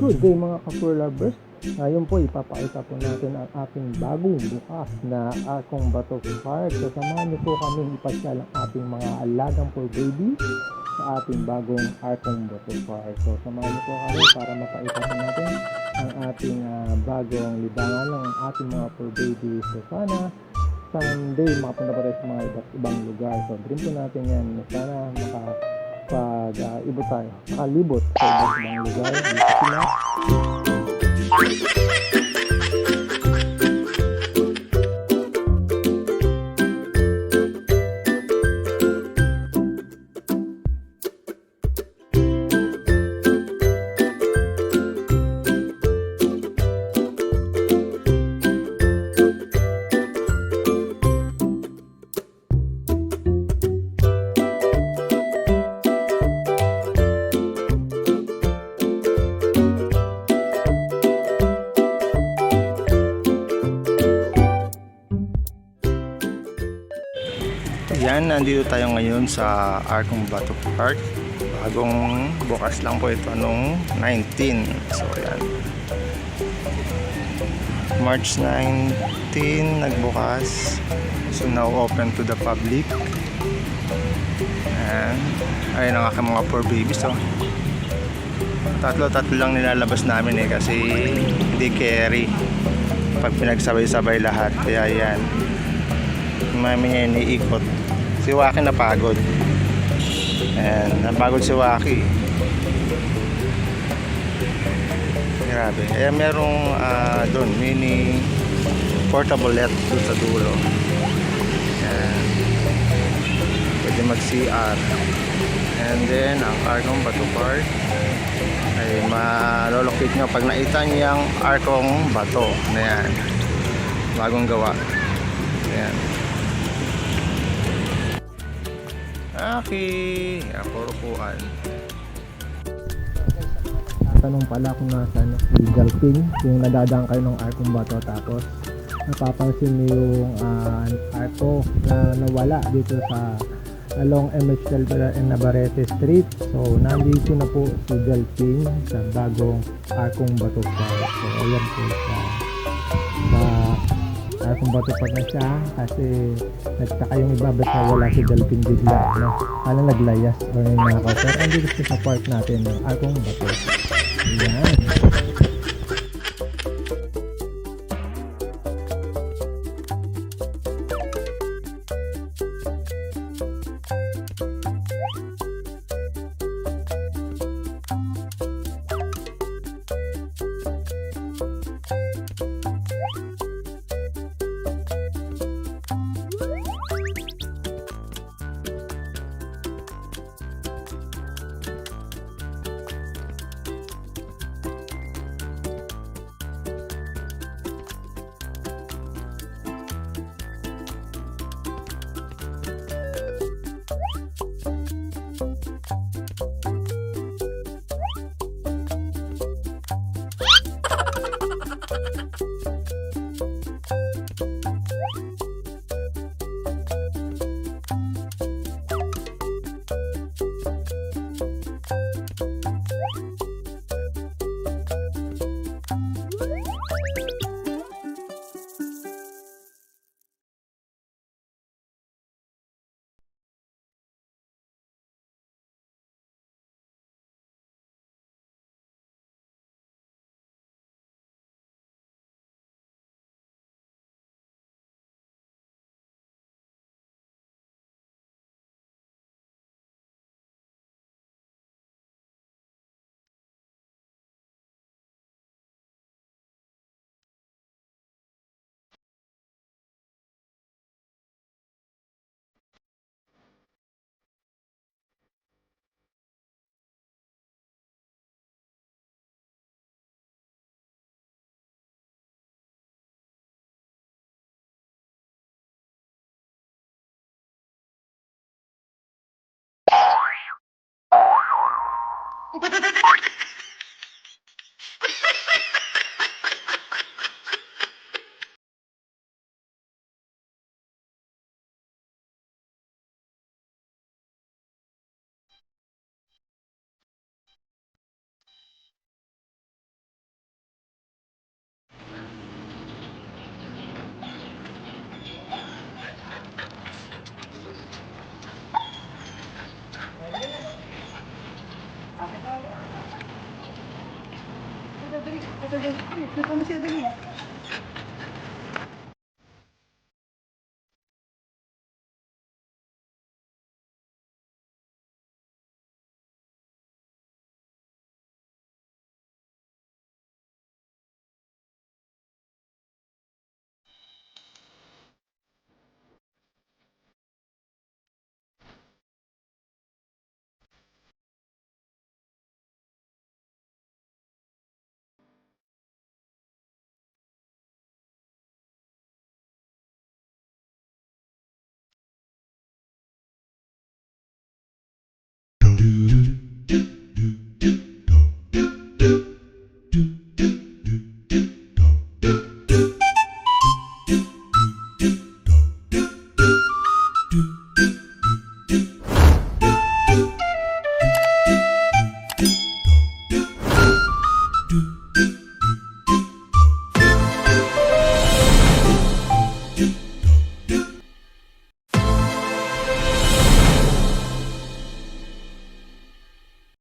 Good day mga ka-fur lovers. Ngayon po ipapakita po natin ang ating bagong bukas na Arkong Bato Park. So samahan niyo po kami ipasyal ang ating mga alagang fur baby sa ating bagong Arkong Bato Park. So samahan niyo po kami para mapakita po natin ang ating bagong libangan ng ating mga fur baby. So sana Sunday makapunta pa tayo sa mga iba't ibang lugar. So dream po natin yan. Sana ibo tayo, makalibot sa iba't ibang lugar dito sa Pinas. Yan, nandito tayo ngayon sa Arkong Bato Park. Bagong bukas lang po ito nung 19. So yan, March 19 nagbukas. So now open to the public. And ayun ang aking mga poor babies. So tatlo lang nilalabas namin kasi hindi carry pag pinagsabay-sabay lahat. Kaya yan, mami niya iniikot. Si Waki napagod. And napagod si Waki. Grabe. Eh merong doon mini portable let doon sa dulo. Yan. Pwede mag CR. And then ang Arkong Bato Park ay malolocate nyo pag nakita niyang Arkong Bato na yan. Bagong gawa. Ayan. Purupuan. Tanong pala kung nasaan si Jalping, yung nadadaan kayo ng Arkong Bato tapos napapansin niyo yung arko na nawala dito sa along MHL and Navarrete Street. So nandito na po si Jalping sa bagong Arkong Bato Park. So ayan po sa Arkong Bato Park na siya kasi nagtaka yung iba ba't wala si Jalping bigla, no? Kala naglayas o yung nakaw, pero andito siya sa park natin ng Arkong Bato. Ayan. Ito mo siya dali.